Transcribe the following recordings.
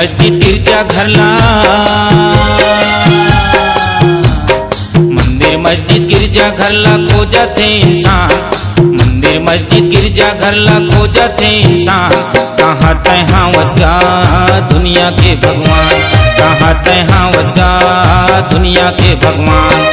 मस्जिद गिरजा घरला, मंदिर मस्जिद गिरजा घरला खोजत है इंसान, मंदिर मस्जिद गिरजा घरला खोजत है इंसान। कहाँ तहाँ वसगा दुनिया के भगवान, कहाँ तहाँ वसगा दुनिया के भगवान।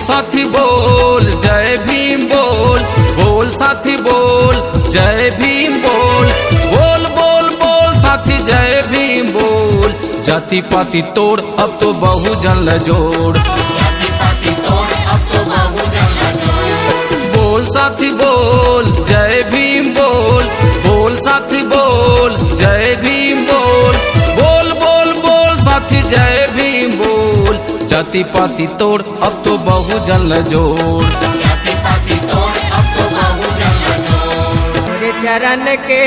साथी बोल जय भीम बोल, बोल साथी बोल जय भीम बोल, बोल बोल बोल साथी जय भीम बोल। जाति पाति तोड़ अब तो बहुजन जोड़, जाति पाति तोड़ अब तो बहुजन जोड़। बोल साथी बोल जय भीम बोल, बोल साथी बोल जय भीम बोल, बोल बोल बोल साथी जय भीम बोल। जाति पाति तोड़ अब तो बहुजन जोड़, जाति पाति तोड़ अब तो बहुजन जोड़। तोरे चरण के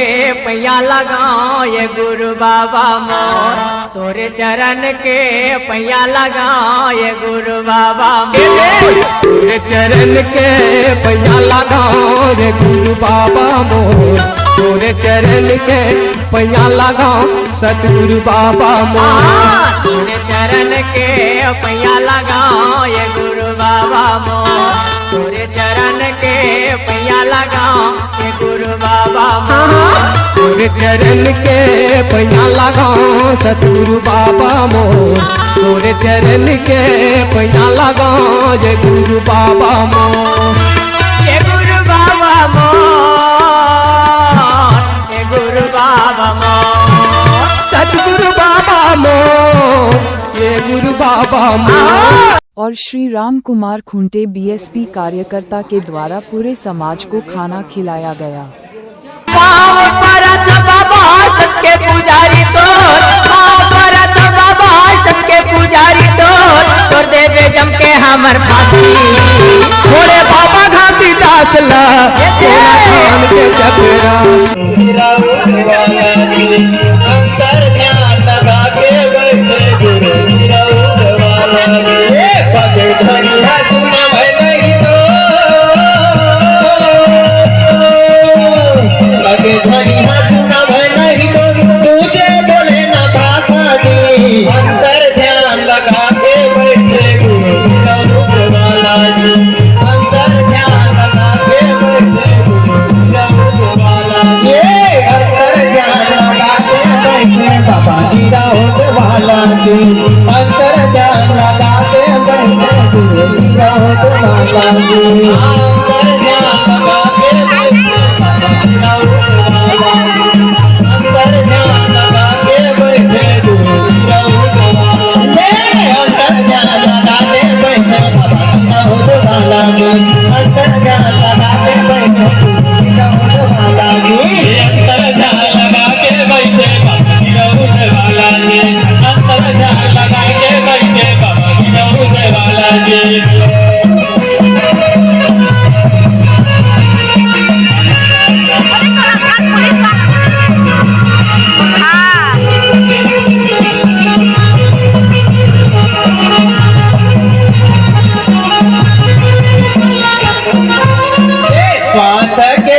पैया लगाओ ये गुरु बाबा मोर, तोरे चरण के पैया लगाओ ये गुरु बाबा मोर, तोरे चरण के पैया लगाओ ये गुरु बाबा मोर, तोरे चरण के पैया लगाओ सतगुरु बाबा मोर, तोरे चरण के पैया लगाओ ये गुरु बाबा मोर, तोरे चरण के पैया लगाओ ये गुरु बाबा मोर, तोरे चरण के पैया लगाओ सतगुरु बाबा मोर, तोरे चरण के पैया लगाओ ये गुरु बाबा मोर, ये गुरु बाबा मोर, ये गुरु बाबा मोर, सतगुरु बाबा मोर, ये गुरु बाबा मोर। और श्री राम कुमार खुंटे बीएसपी कार्यकर्ता के द्वारा पूरे समाज को खाना खिलाया गया। पाँव परत बाबा सबके पुजारी तोर, पाँव परत बाबा सबके पुजारी तोर देवे जम के हमर फांसी, थोड़े बाबा घाटी दास ला तेरा खान के चपरा। अंतर ध्यान लगा के बैठे गुरु पगे धनिया सुना भले तो, पगे धनिया सुना भले तो, तुझे बोले ना भाषा दी। अंतर ध्यान लगा के बैठे गुरु वाला जी, अंतर ध्यान लगा के बैठे गुरु वाला जी, अंतर ध्यान लगा के बैठे बाबा हीरा होने वाला जी, अंतर ध्यान लगा के बैठे गुरु हीरा होने वाला जी, अंतर ध्यान लगा के बैठे बाबा हीरा होने वाला जी, अंतर ध्यान लगा के बैठे गुरु हीरा होने वाला जी, अंतर ध्यान लगा के बैठे बाबा हीरा होने वाला जी, अंतर ध्यान लगा के बैठे गुरु हीरा होने वाला जी, अंतर ध्यान लगा के बैठे बाबा हीरा होने वाला जी, अंतर ध्यान लगा के बैठे बाबा हीरा होने वाला जी। श्वास के